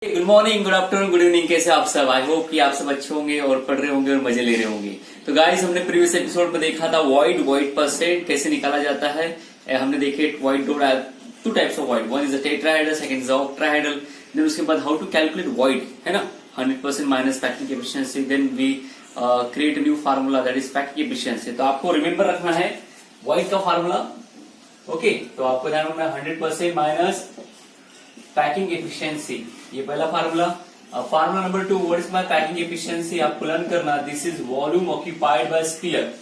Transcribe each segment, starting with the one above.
Good morning, good afternoon, good evening. कैसे आप सब? आई होप कि आप सब अच्छे होंगे और पढ़ रहे होंगे और मजे ले रहे होंगे। तो गाइस, हमने प्रीवियस एपिसोड में देखा था वॉइड परसेंट कैसे निकाला जाता है। हमने देखे void two types of void, one is a tetrahedral, second is octahedral. Then उसके बाद हाउ टू कैलकुलेट वॉइड, है ना, 100% minus packing efficiency. Then we create new formula that is packing efficiency. तो आपको रिमेंबर रखना है वॉइड का formula. Okay, तो आपको ध्यान रखना है 100% माइनस पैकिंग एफिशिएंसी, ये पहला formula. Formula number 2, what is my packing efficiency, आपको लर्न करना। This is volume occupied by sphere,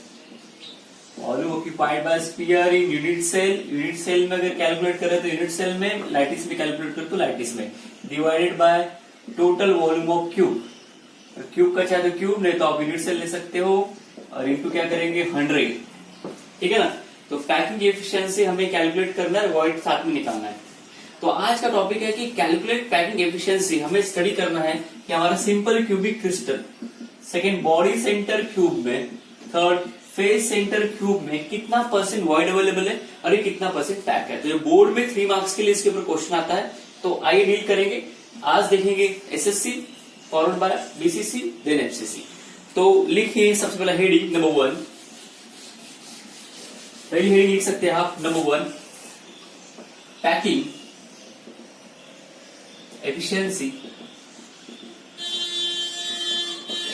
volume occupied by sphere in unit cell. Unit cell में अगर कैलकुलेट करें तो यूनिट सेल में, लैटिस में कैलकुलेट करें तो लैटिस में, divided by total volume of cube. Cube का चाहे तो क्यूब, नहीं तो आप यूनिट सेल ले सकते हो, और इनटू क्या करेंगे 100, ठीक है ना। तो पैकिंग एफिशिएंसी हमें कैलकुलेट करना है, वॉइड साथ में निकालना है। तो आज का टॉपिक है कि कैलकुलेट पैकिंग एफिशिएंसी। हमें स्टडी करना है कि हमारा simple cubic crystal, second body centre cube में, थर्ड फेस सेंटर क्यूब में कितना परसेंट वॉइड अवेलेबल है और ये कितना परसेंट पैक है। तो ये बोर्ड में 3 मार्क्स के लिए इसके ऊपर क्वेश्चन आता है। तो आइए डील करेंगे। आज देखेंगे SSC, followed by BCC, then FCC. तो लिखिए सबसे पहला हेडिंग नंबर 1। पहली हेडिंग लिख सकते हैं आप, number 1, packing efficiency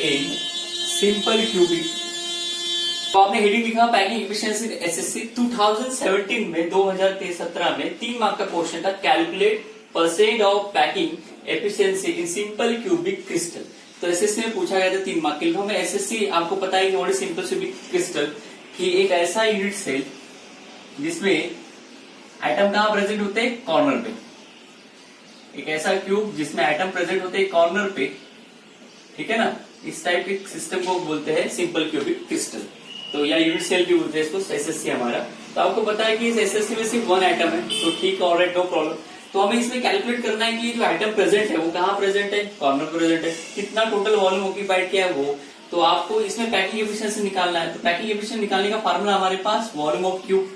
in simple cubic। तो आपने हेडिंग लिखा पैकिंग एफिशिएंसी एसएससी 2017 में, 2017 में 3 मार्क का क्वेश्चन था, calculate percent of packing efficiency in simple cubic crystal. तो एसएससी में पूछा गया था 3 मार्क के लिए। हमें एसएससी, आपको पता है कि what is simple cubic crystal, कि एक ऐसा यूनिट सेल जिसमें एटम कहां प्रेजेंट होते हैं, कॉर्नर पे। एक ऐसा क्यूब जिसमें एटम प्रेजेंट होते हैं कॉर्नर पे, ठीक है ना। इस टाइप के सिस्टम को बोलते हैं सिंपल क्यूबिक क्रिस्टल। तो या यूनिट सेल भी बोलते हैं इसको, एसएससी हमारा। तो आपको पता है कि इस एसएससी में सिर्फ 1 एटम है, तो ठीक है, ऑलराइट, नो प्रॉब्लम। तो हमें इसमें कैलकुलेट करना है कि जो एटम प्रेजेंट है वो कहाँ प्रेजेंट है, कॉर्नर प्रेजेंट है, कितना टोटल वॉल्यूम ऑक्यूपाइड किया है वो। तो आपको इसमें पैकिंग एफिशिएंसी निकालना है। तो पैकिंग एफिशिएंसी निकालने का फार्मूला हमारे पास वॉल्यूम ऑफ क्यूब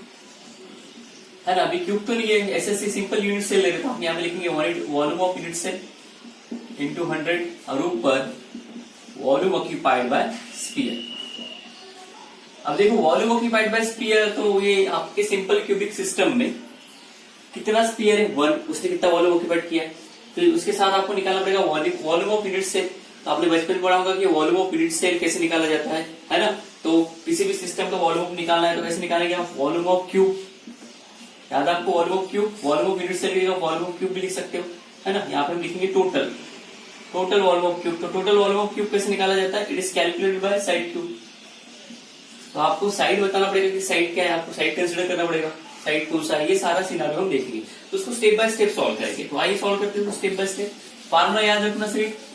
है ना। अभी क्यूब तो नहीं है, एसएससी सिंपल यूनिट सेल ले रहे, तो हम यहाँ पे लिखेंगे volume of unit cell into 100 और ऊपर वॉल्यूम ऑक्यूपाइड बाय स्फीयर। अब देखो वॉल्यूम ऑक्यूपाइड बाय स्फीयर, तो ये आपके सिंपल क्यूबिक सिस्टम में कितना स्फीयर है, 1, उसने कितना वॉल्यूम ऑक्यूपाइड किया है। तो उसके साथ आपको निकालना पड़ेगा वॉल्यूम ऑफ यूनिट सेल। तो आपने बचपन में पढ़ा होगा कि वॉल्यूम ऑफ यूनिट सेल कैसे निकाला जाता है ना। तो किसी भी सिस्टम का वॉल्यूम निकालना है तो कैसे निकालेंगे आप, वॉल्यूम ऑफ क्यूब। याद आपको volume of cube, volume of unit cell, volume of cube भी लिख सकते हो, है ना। यहाँ पे हम लिखेंगे टोटल वॉल्यूम ऑफ क्यूब। तो टोटल वॉल्यूम ऑफ क्यूब कैसे निकाला जाता है, it is calculated by side cube. तो आपको साइड बताना पड़ेगा कि साइड क्या है, आपको साइड कंसिडर करना पड़ेगा, साइड कौन सा है, ये सारा सिनारियो हम देखेंगे। तो उसको स्टेप बाय स्टेप सॉल्व करेंगे। तो आइए सॉल्व करते हैं स्टेप बाय स्टेप। फार्मूला याद रखना सिर्फ।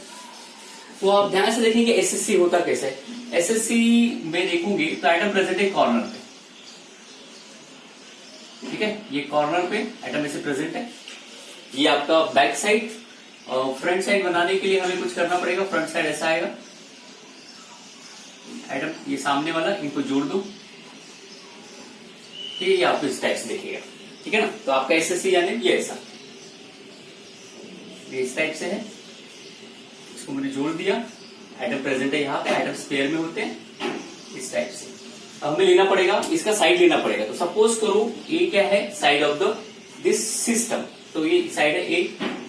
तो आप ध्यान से देखेंगे एसएससी होता कैसे है। एसएससी में देखूंगी तो आइटम प्रेजेंट है कॉर्नर पे, ठीक है, ये कॉर्नर पे एटम ऐसे प्रेजेंट है। ये आपका बैक साइड, और फ्रंट साइड बनाने के लिए हमें कुछ करना पड़ेगा। फ्रंट साइड ऐसा आएगा, एटम ये सामने वाला, इनको जोड़ दो, ठीक है, ये आपको इस टाइप से देखिएगा, ठीक है ना। तो आपका एसएससी यानी ये ऐसा, ये इस टाइप से है, इसको मैंने जोड़ दिया, एटम प्रेजेंट है यहाँ पे, एटम स्पेयर में होते हैं इस टाइप से। हमें लेना पड़ेगा, इसका साइड लेना पड़ेगा। तो सपोज करो ए क्या है, side of the this system, तो ये साइड है ए,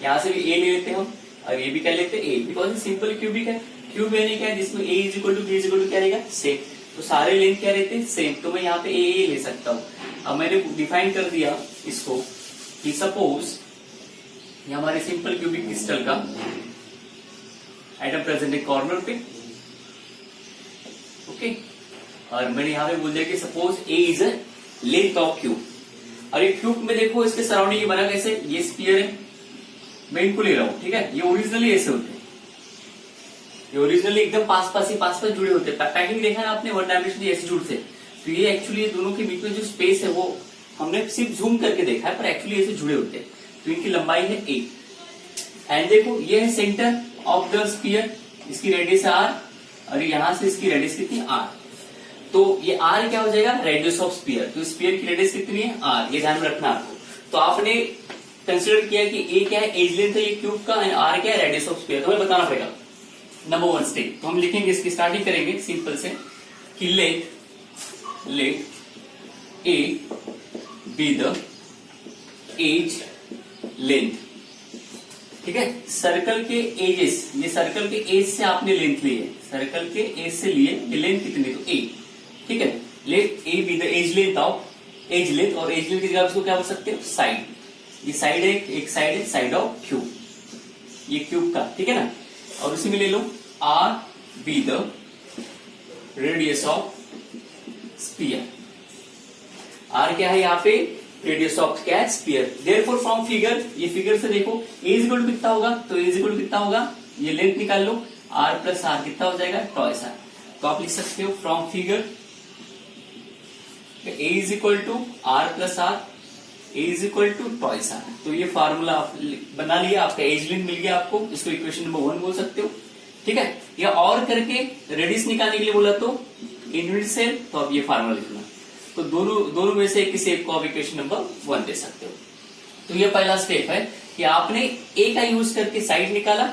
यहां से भी ए ले लेते हैं हम, और ये भी क्या लेते हैं ए, बिकॉज सिंपल क्यूबिक है। क्यूब यानी क्या है, जिसमें A is equal to B is equal to क्या रहेगा, सेम। तो सारे लेंथ क्या रहते हैं, सेम। तो मैं यहाँ पे ए ले सकता हूँ। अब मैंने डिफाइन कर दिया इसको कि सपोज ये हमारे सिंपल क्यूबिक क्रिस्टल का एटम प्रेजेंट है कॉर्नर पे, ओके। और मैंने यहाँ पे बोल दिया कि suppose A is a length of cube. और ये क्यूब में देखो इसके सराउंडिंग ये बना कैसे, ये स्फीयर है, मैं इनको ले रहा हूं, ठीक है। ये ओरिजिनली ऐसे होते हैं, ये ओरिजिनली एकदम पास जुड़े होते हैं। पैकिंग देखा ना आपने, 1 डायमेंशनली ऐसे जुड़ते हैं। तो ये एक्चुअली दोनों के बीच में जो स्पेस है वो हमने सिर्फ जूम करके देखा है, पर एक्चुअली ऐसे जुड़े होते हैं। तो इनकी लंबाई है ए। एंड देखो ये है सेंटर ऑफ द स्फीयर, इसकी रेडियस आर, और यहां से इसकी रेडियस कितनी आर। तो ये आर क्या हो जाएगा, रेडियस ऑफ स्फीयर। तो स्फीयर की रेडियस कितनी है, आर, ये ध्यान में रखना आपको। तो आपने कंसिडर किया कि ए क्या है, एज लेंथ है ये क्यूब का, एंड आर क्या है, रेडियस ऑफ स्फीयर। तो हमें बताना पड़ेगा नंबर 1 स्टेप। तो हम लिखेंगे, इसकी स्टार्टिंग करेंगे सिंपल से कि let a be the edge length. ठीक है, सर्कल के एजेस, ये सर्कल के एज से आपने लेंथ ली है, सर्कल के एज से लिए ये लेंथ कितनी, तो ए। ठीक है, let a be the edge length of, edge length, और एज लेंथ की जगह इसको क्या बोल सकते हो, साइड। ये साइड है, एक साइड है, साइड ऑफ क्यूब, ये क्यूब का। ठीक है ना, और उसी में ले लो R be the radius of sphere. R क्या है यहाँ पे, रेडियस ऑफ क्या है, स्फीयर। देयरफॉर फ्रॉम फिगर, ये फिगर से देखो ए इज इक्वल टू कितना होगा, तो ए इज इक्वल टू कितना होगा, ये लेंथ निकाल लो, आर प्लस आर कितना हो जाएगा, टॉइस आर। तो आप लिख सकते हो from figure a is equal to r plus r, a is equal to twice r. तो ये फार्मूला आप बना लिया, आपका एज लेंथ मिल गया आपको, इसको इक्वेशन नंबर 1 बोल सकते हो। ठीक है, या और करके रेडियस निकालने के लिए बोला तो यूनिट सेल, तो आप ये फार्मूला लिखना। तो दोनों में से किसी एक को आप इक्वेशन नंबर 1 दे सकते हो। तो ये पहला स्टेप है कि आपने ए का यूज करके साइड निकाला,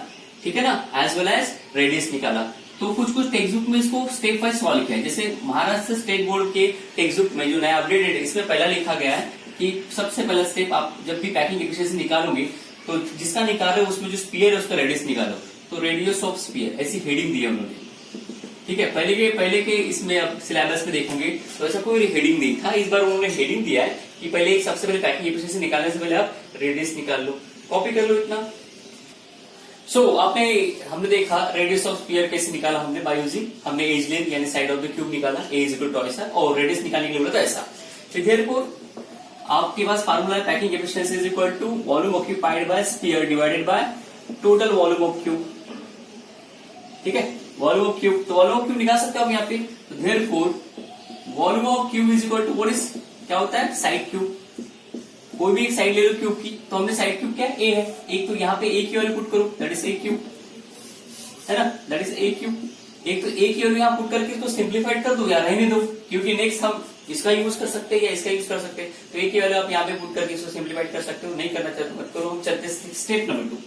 ठीक है ना, एज वेल एज रेडियस निकाला। तो कुछ टेक्स्ट बुक में इसको स्टेप वाइज सॉल्व किया है। जैसे महाराष्ट्र स्टेट बोर्ड के टेक्स्ट बुक में जो नया अपडेटेड है, इसमें पहला लिखा गया है कि सबसे पहला स्टेप, आप जब भी पैकिंग इक्वेशन निकालोगे तो जिसका निकाल रहे हो उसमें जो स्पीयर है उसका रेडियस निकालो, तो रेडियस ऑफ स्पीयर, ऐसी हेडिंग दी है उन्होंने। ठीक है, पहले के इसमें अब सिलेबस में देखोगे तो ऐसा कोई हेडिंग नहीं था, इस बार उन्होंने हेडिंग दिया है कि पहले सबसे पहले पैकिंग इक्वेशन निकालने से पहले आप रेडियस निकाल लो, कॉपी कर लो इतना। हमने देखा रेडियस ऑफ स्फीयर कैसे निकाला हमने, बाय यूजिंग हमने एज लेंथ यानी साइड ऑफ द क्यूब निकाला, A is equal to twice R, और रेडियस निकालने के लिए बोला था ऐसा। तो देयरफॉर आपके पास फार्मूला है packing efficiency is equal to volume occupied by sphere divided by total volume of cube. ठीक है, वॉल्यूम ऑफ क्यूब, तो वॉल्यूम ऑफ क्यूब निकाल सकते हो आप यहाँ पे। तो therefore volume of cube is equal to what is, क्या होता है, साइड क्यूब। कोई भी एक साइड ले लो क्यूब की, तो हमने साइड क्यूब क्या है, ए है, एक तो यहाँ पे ए की वैल्यू पुट करो, दैट इज ए क्यूब, है ना, दैट इज ए क्यूब। एक तो ए की वैल्यू यहाँ पुट करके इसको सिंप्लीफाइड कर दो या रहने दो, क्योंकि नेक्स्ट हम इसका यूज कर सकते हैं या इसका यूज कर सकते हैं। तो ए की वैल्यू आप यहाँ पे पुट करके इसको सिंप्लीफाइड कर सकते हो, नहीं करना चाहते मत करो। हम चलते स्टेप नंबर 2।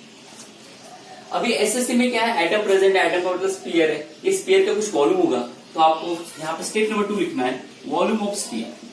अभी एसएससी में क्या है, एटम प्रेजेंट है, एटम का मतलब स्फीयर है, ये स्फीयर का कुछ वॉल्यूम होगा, तो आपको यहाँ पे स्टेप नंबर 2 लिखना है, वॉल्यूम ऑफ स्फीयर।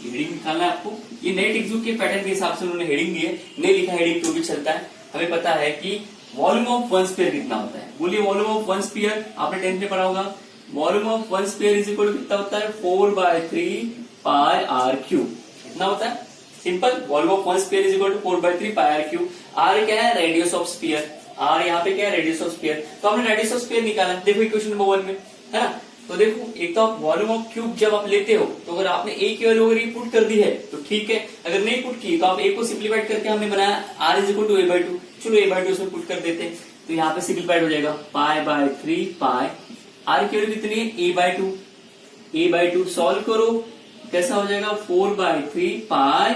हेडिंग निकालना है आपको, ये नए टेक्स्ट बुक के पैटर्न के हिसाब से उन्होंने हेडिंग दी है, नहीं लिखा हेडिंग तो भी चलता है। हमें पता है कि वॉल्यूम ऑफ वन स्फीयर कितना होता है, बोलिए वॉल्यूम ऑफ वन स्फीयर, आपने 10th में पढ़ा होगा। Volume of one sphere is equal to कितना होता है, 4/3 पाई आर क्यूब, कितना होता है, simple. Volume of one sphere is equal to 4/3 pi r cube. R क्या है, रेडियस ऑफ स्फीयर, आर यहाँ पे क्या है, रेडियस ऑफ स्फीयर। तो हमने रेडियस ऑफ स्फीयर निकाला, देखो इक्वेशन नंबर 1 में, है ना। तो देखो, एक तो आप वॉल्यूम ऑफ क्यूब जब आप लेते हो, तो अगर आपने ए की वैल्यू अगर पुट कर दी है तो ठीक है, अगर नहीं पुट की तो आप ए को सिंप्लीफाइड करके हमने बनाया are is equal to a/2, चलो a/2 उसमें पुट कर देते हैं, तो यहाँ पे सिंप्लीफाइड हो जाएगा π/3 पाई, आर की वैल्यू कितनी है, a/2, a/2 सॉल्व करो, कैसा हो जाएगा, 4/3 पाई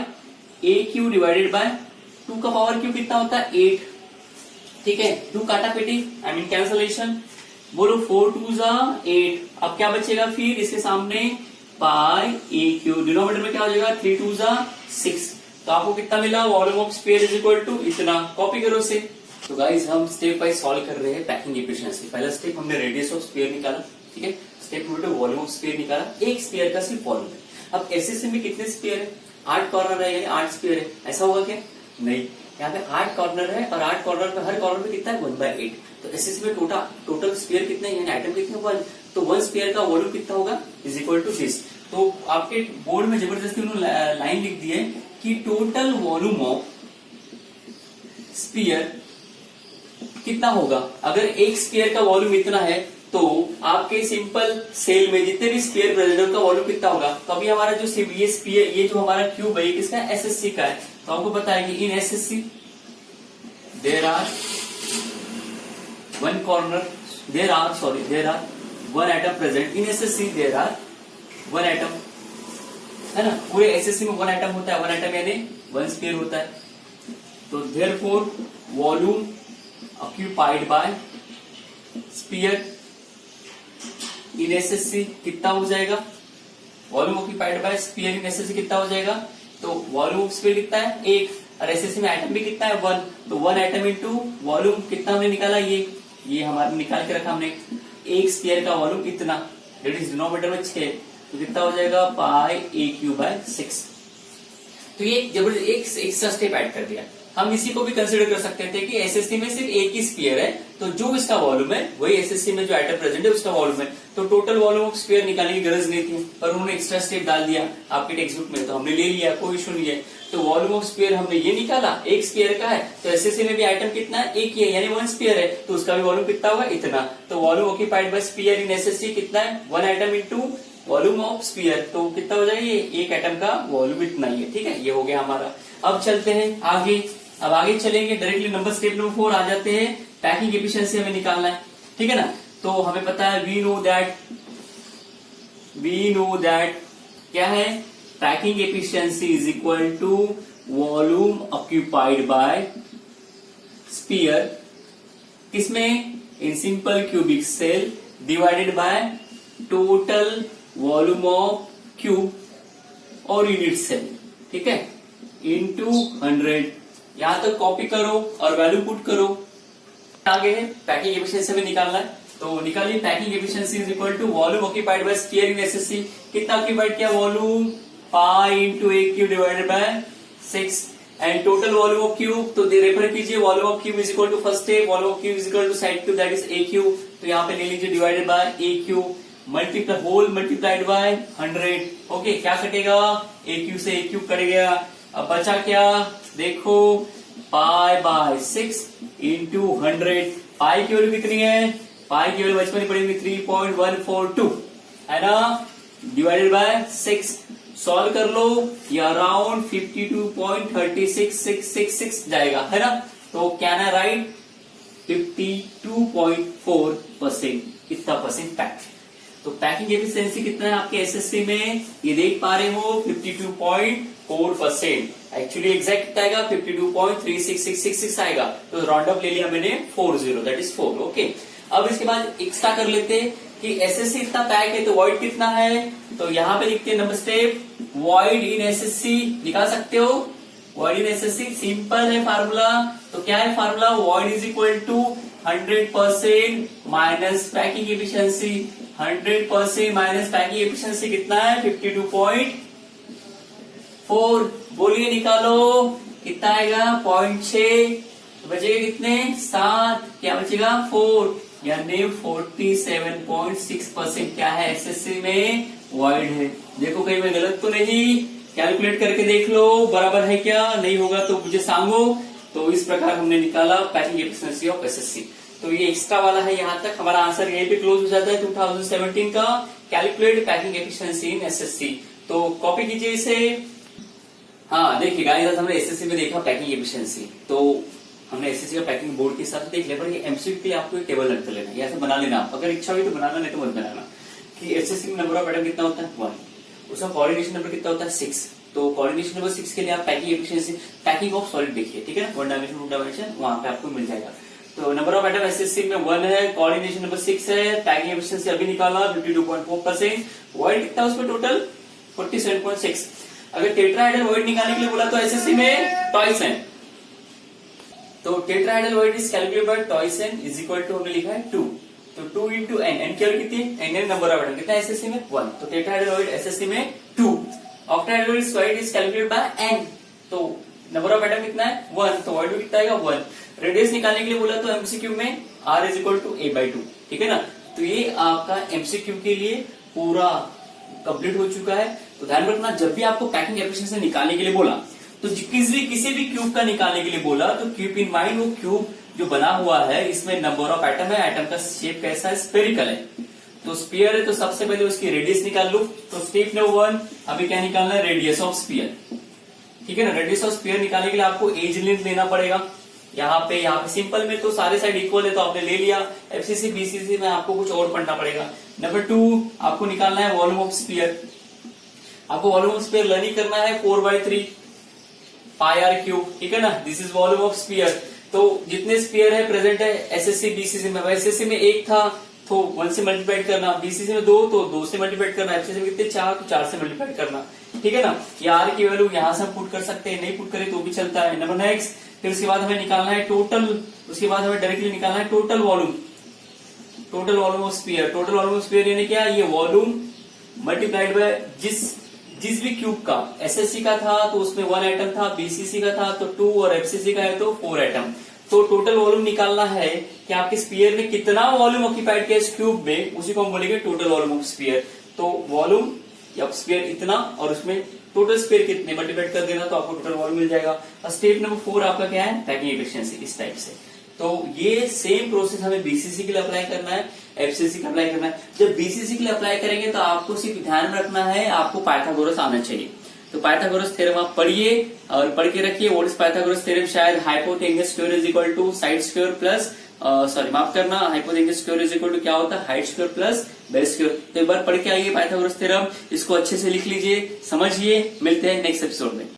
ए क्यू डिवाइडेड बाय 2 का पावर क्यू कितना होता है, 8। ठीक है, 2 काटा पेटी, आई मीन कैंसलेशन, बोलो 4 2 8। अब क्या बचेगा फिर इसके सामने, पाई ए क्यू, डिनोमिनेटर में क्या हो जाएगा, 3 2 6। तो आपको कितना मिला, volume of sphere is equal to इतना, कॉपी करो से। तो गाइस हम स्टेप वाइज सॉल्व कर रहे हैं पैकिंग एफिशिएंसी। पहला स्टेप हमने रेडियस ऑफ स्फीयर निकाला, ठीक है, step number 2 volume of sphere निकाला, एक स्फीयर का सिर्फ वॉल्यूम है। अब एसएससी में कितने स्फीयर है, 8 कॉर्नर है, यानी 8 स्फीयर है, ऐसा होगा क्या, नहीं, यहाँ पे 8 कॉर्नर है, और 8 कॉर्नर पे हर कॉर्नर पे कितना है, 1/8। तो एसएससी में टोटल स्फीयर कितने हैं, यानी आइटम कितने, 1। तो 1 स्फीयर का वॉल्यूम कितना होगा, इज इक्वल टू दिस। तो आपके बोर्ड में जबरदस्ती उन्होंने लाइन लिख दी है कि टोटल वॉल्यूम ऑफ स्फीयर कितना होगा। अगर एक स्फीयर का वॉल्यूम इतना है, तो आपके सिंपल सेल में जितने भी स्फीयर प्रेजेंट है उनका वॉल्यूम कितना होगा। तो अभी हमारा जो ये स्फीयर, ये जो हमारा क्यूब है, ये किसका है, एसएससी का है। तो आपको पता है कि in SSC there are one corner, there are one atom present in SSC, there are one atom, है ना, पूरे एसएससी में 1 एटम होता है, 1 एटम यानी 1 स्फीयर होता है। तो therefore volume occupied by sphere in SSC कितना हो जाएगा, volume occupied by sphere in SSC कितना हो जाएगा, तो वॉल्यूम ऑफ स्फीयर कितना है, 1। और एसएससी में एटम भी कितना है 1, तो 1 एटम इंटू वॉल्यूम कितना हमने निकाला, ये हमारे निकाल के रखा हमने, एक स्फीयर का वॉल्यूम इतना, दैट इज डिनोमिनेटर में 6, तो कितना हो जाएगा पाई AQ/6। तो ये जबरदस्त एक एक्स्ट्रा स्टेप ऐड कर दिया। हम इसी को भी कंसीडर कर सकते थे कि एसएससी में सिर्फ एक ही स्फीयर है, तो जो इसका वॉल्यूम है वही एसएससी में जो एटम प्रेजेंट है उसका वॉल्यूम है, तो टोटल वॉल्यूम ऑफ स्फीयर निकालने की गरज नहीं थी, पर उन्होंने एक्स्ट्रा स्टेप डाल दिया आपके टेक्स्ट बुक में, तो हमने ले लिया, कोई इशू नहीं है। तो वॉल्यूम ऑफ स्फीयर हमने ये निकाला, एक स्फीयर का है, तो एसएससी में भी आइटम कितना है, एक ही है, यानी 1 स्फीयर है, तो उसका भी वॉल्यूम कितना होगा, इतना। तो volume occupied by sphere in SSC कितना है, 1 atom into volume of sphere, तो कितना हो जाएगा, ये एक एटम का वॉल्यूम इतना ही है। ठीक है, ये हो गया हमारा। अब चलते हैं आगे, अब आगे चलेंगे डायरेक्टली नंबर स्टेप नंबर 4 आ जाते हैं, पैकिंग एफिशिएंसी हमें निकालना है। ठीक है ना, तो हमें पता है वी नो दैट क्या है, packing efficiency is equal to volume occupied by sphere, किसमें, in simple cubic cell divided by total volume of cube और यूनिट सेल। ठीक है, इंटू 100, यहां तक कॉपी करो और वैल्यू पुट करो। आगे है पैकिंग एफिशिएंसी में निकालना है, तो निकालिए packing efficiency is equal to volume occupied by sphere in SSC, कितना ऑक्यूपाइड किया, volume pi into AQ divided by 6, and total volume of cube, तो रेफर कीजिए volume of cube is equal to first step, volume of cube is equal to side cube that is AQ, तो यहाँ पे ले लीजिए divided by AQ multiply whole multiplied by 100। Okay, क्या कटेगा, AQ से AQ कट गया, अब बचा क्या, देखो पाई बाय 6 इंटू 100, पाई की वैल्यू कितनी है, पाई की वैल्यू बचपन में पड़ेगी 3.142 है ना, डिवाइडेड बाय 6, सॉल्व कर लो, ये अराउंड 52.36666 जाएगा, है ना, तो क्या ना राइट 52.4%, कितना परसेंट पैक। तो पैकिंग एफिशिएंसी कितना है आपके एसएससी में, ये देख पा रहे हो 52.4%, एक्चुअली एग्जैक्ट कितना आएगा 52.36666 आएगा, तो राउंड अप ले लिया मैंने 40, दैट इज 4। ओके, अब इसके बाद एक्स्ट्रा कर लेते हैं कि एसएससी इतना पैक है तो वॉइड कितना है, तो यहाँ पे लिखते हैं number step, void in SSC निकाल सकते हो, वॉइड इन एसएससी सिंपल है फार्मूला, तो क्या है formula, void is equal to 100% minus packing efficiency, 100% minus packing efficiency कितना है 52.4, बोलिए निकालो कितना आएगा 0.6, बचेगा कितने 7, क्या बचेगा 4, यानी 47.6% क्या है एसएससी में वॉइड है। देखो कहीं मैं गलत तो नहीं, कैलकुलेट करके देख लो बराबर है क्या, नहीं होगा तो मुझे सांगो। तो इस प्रकार हमने निकाला पैकिंग एफिशिएंसी ऑफ एसएससी। तो ये एक्स्ट्रा वाला है, यहाँ तक हमारा आंसर यहीं पे क्लोज हो जाता है 2017 का कैलकुलेट पैकिंग एफिशिएंसी इन एसएससी। तो कॉपी कीजिए इसे। हाँ देखिए गाइस, हमने एसएससी में देखा पैकिंग एफिशिएंसी, तो हमने एसएससी का पैकिंग बोर्ड के हिसाब से देख लिया, पर ये एमसीक्यू के लिए आपको एक टेबल रख लेना, या ऐसा बना लेना, अगर इच्छा हुई तो बनाना, नहीं तो मत बनाना, कि एसएससी में नंबर ऑफ एटम कितना होता है 1, उसका कोऑर्डिनेशन नंबर कितना होता है 6, तो कोऑर्डिनेशन नंबर 6 के लिए आप packing efficiency, packing of solid देखिए, ठीक है ना, 1 डायमेंशन 2 डायमेंशन वहां पे आपको मिल जाएगा। तो नंबर ऑफ एटम एसएससी में 1 है, कोऑर्डिनेशन नंबर 6 है, पैकिंग एफिशिएंसी अभी निकाला 52.4%, वॉइड कितना उसमें टोटल 47.6। अगर टेट्राहेड्रल वॉइड निकालने के लिए बोला तो एसएससी में टॉइस है, तो tetrahedral void is calculated by twice N is equal to हमने लिखा है 2, तो 2 इंटू एन, एन की वैल्यू कितनी है, एन नंबर ऑफ एटम कितना है एसएससी में 1, तो टेट्राहेड्रल वॉइड एसएससी में 2। Octahedral void is calculated by N, तो नंबर ऑफ एटम कितना है 1, तो वॉइड कितना आएगा 1। रेडियस निकालने के लिए बोला तो एमसीक्यू में r is equal to a/2, ठीक है ना। तो ये आपका एमसीक्यू के लिए पूरा कंप्लीट हो चुका है। तो ध्यान रखना, जब भी आपको पैकिंग एफिशिएंसी निकालने के लिए बोला, तो किसी भी क्यूब का निकालने के लिए बोला, तो कीप इन माइंड वो क्यूब जो बना हुआ है इसमें नंबर ऑफ एटम है, एटम का शेप कैसा है, स्फेरिकल है, तो स्फीयर है, तो सबसे पहले उसकी रेडियस निकाल लो। तो स्टेप नंबर 1 अभी क्या निकालना है, रेडियस ऑफ स्फीयर, ठीक है ना। रेडियस ऑफ स्फीयर निकालने के लिए आपको एज लेंथ लेना पड़ेगा। यहाँ पे सिंपल में तो सारे साइड इक्वल है, तो आपने ले लिया। एफसीसी बीसीसी में आपको कुछ और पढ़ना पड़ेगा। नंबर 2 आपको निकालना है वॉल्यूम ऑफ स्फीयर। आपको वॉल्यूम ऑफ स्फीयर लर्निंग करना है 4/3 पाई r क्यूब, ठीक है ना। This is volume of sphere. तो जितने स्फीयर है प्रेजेंट है एसएससी बीसीसी में, एसएससी में 1 था तो 1 से मल्टीप्लाई करना, बीसीसी में 2 तो 2 से मल्टीप्लाई करना, एफसीसी में कितने 4 तो 4 से मल्टीप्लाई करना। ठीक है ना। ये आर की वैल्यू यहां से हम पुट कर सकते हैं, नहीं पुट करें तो भी चलता है। नंबर नेक्स्ट, फिर उसके बाद हमें निकालना है टोटल, उसके बाद हमें डायरेक्टली निकालना है total volume, total volume of sphere. Total volume of sphere यानी क्या, ये वॉल्यूम मल्टीप्लाइड बाय जिस भी क्यूब का, एसएससी का था तो उसमें 1 एटम था, बीसीसी का था तो 2 और एफसीसी का है तो 4 एटम। तो टोटल वॉल्यूम निकालना है कि आपके स्फीयर ने कितना वॉल्यूम ऑक्यूपाइड किया इस क्यूब में, उसी को हम बोलेंगे टोटल वॉल्यूम ऑफ स्फीयर। तो वॉल्यूम या स्फीयर इतना और उसमें टोटल स्फीयर कितने मल्टीप्लाइड कर देना तो आपको टोटल वॉल्यूम मिल जाएगा। और स्टेप नंबर 4 आपका क्या है, पैकिंग एफिशिएंसी, इस टाइप से। तो ये सेम प्रोसेस हमें बीसीसी के लिए अप्लाई करना है, एफसीसी के अप्लाई करना है। जब बीसीसी के लिए अप्लाई करेंगे तो आपको सिर्फ ध्यान रखना है, आपको पाइथागोरस आना चाहिए। तो पाइथागोरस थ्योरम आप पढ़िए और पढ़ के रखिए। व्हाट इज पाइथागोरस थ्योरम, शायद hypotenuse square is equal to side square plus, sorry माफ करना, hypotenuse square is equal to क्या होता है, height square plus base square. तो एक बार पढ़ के आइए पाइथागोरस थ्योरम, इसको अच्छे से लिख लीजिए, समझिए। मिलते हैं नेक्स्ट एपिसोड में।